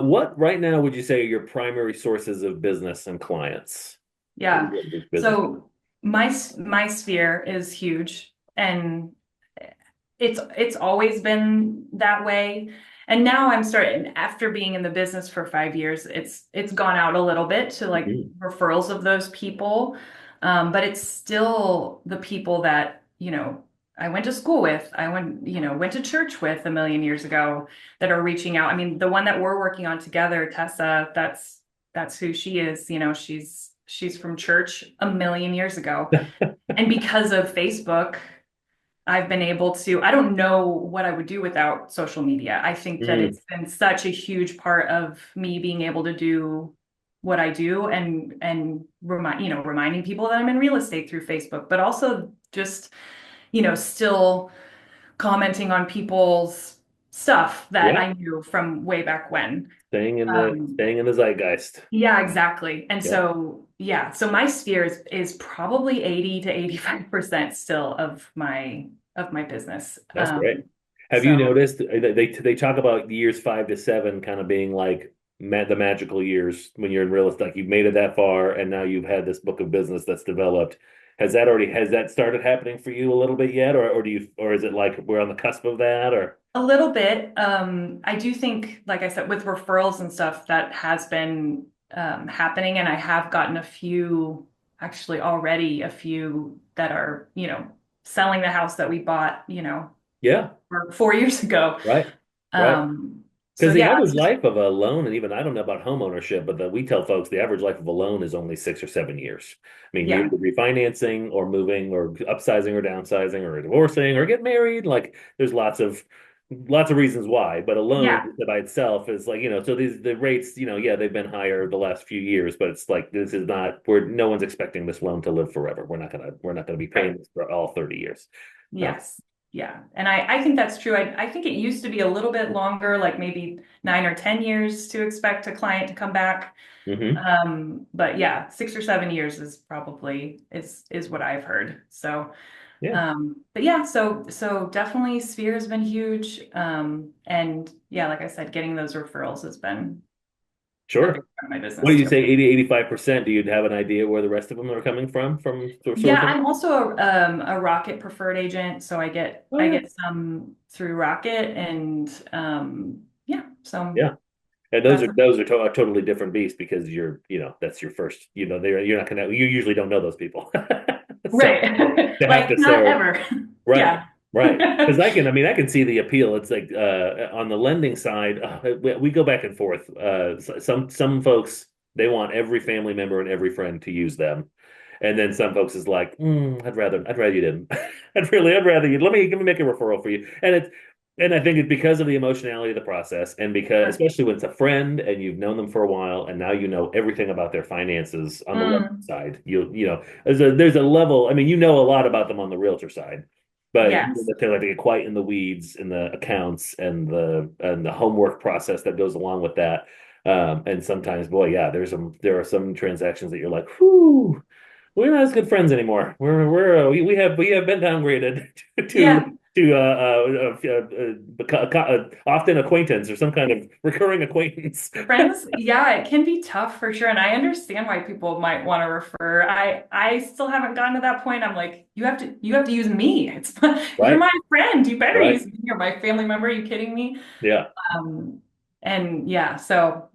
What right now would you say are your primary sources of business and clients? Yeah. Business. So my sphere is huge, and it's always been that way. And now I'm starting, after being in the business for 5 years, it's gone out a little bit to like Mhm. referrals of those people. But it's still the people that, I went to school with, went to church with a million years ago that are reaching out. I mean, the one that we're working on together, Tessa, that's who she is. She's from church a million years ago. And because of Facebook, I've been able to, I don't know what I would do without social media. I think that Mm, it's been such a huge part of me being able to do what I do, and reminding people that I'm in real estate through Facebook, but also just, still commenting on people's stuff that yeah, I knew from way back when. Um, staying in the zeitgeist. yeah, exactly. And Yeah, so, yeah, so my sphere is probably 80 to 85% still of my business. that's great. Have you So noticed they talk about years 5 to 7 kind of being like the magical years when you're in real estate. Like you've made it that far, and now you've had this book of business that's developed. Has that started happening for you a little bit yet, or is it like we're on the cusp of that, or a little bit. I do think, like I said, with referrals and stuff, that has been happening, and I have gotten a few, actually already a few that are, selling the house that we bought, yeah, 4 years ago. right, right. So Because the yeah, average it's just life of a loan, and even I don't know about home ownership, but we tell folks the average life of a loan is only 6 or 7 years. I mean, you're yeah, either refinancing or moving or upsizing or downsizing or divorcing or get married. Like there's lots of reasons why, but a loan yeah, by itself is like, so the rates, yeah, they've been higher the last few years, but it's like this is not where no one's expecting this loan to live forever. We're not gonna be paying right. this for all 30 years. Um, Yes. Yeah. And I think that's true. I think it used to be a little bit longer, like maybe 9 or 10 years to expect a client to come back. mhm. But yeah, 6 or 7 years is probably is what I've heard. So, Yeah, but yeah, so definitely Sphere has been huge. And yeah, like I said, getting those referrals has been a big sure. part of my What do business you too. say, 80, 85%? Do you have an idea where the rest of them are coming from Yeah, sourcing? I'm also a Rocket preferred agent, so I get Oh I yeah. get some through Rocket, and yeah, so Yeah. And those that's are a totally different beast because that's your first, you're not gonna you usually don't know those people. So right. to have Like to not serve, ever. right, Yeah. right. Because I can see the appeal. It's like on the lending side, we go back and forth. Some folks they want every family member and every friend to use them. And then some folks is like, I'd rather you didn't. I'd rather you let me make a referral for you. And I think it's because of the emotionality of the process, and because Sure. especially when it's a friend and you've known them for a while, and now you know everything about their finances on the lending Mm, side. There's a level. I mean, you know a lot about them on the realtor side, but you don't yes. necessarily have to get quite in the weeds in the accounts and the homework process that goes along with that. And sometimes, boy, yeah, there are some transactions that you're like, whoo, we're not as good friends anymore. We have been downgraded Yeah. often acquaintance or some kind of recurring acquaintance. Friends, yeah, it can be tough for sure. And I understand why people might want to refer. I still haven't gotten to that point. I'm like, you have to use me. You're Right, my friend. You better right, use me. You're my family member. Are you kidding me? yeah. Um, and yeah, so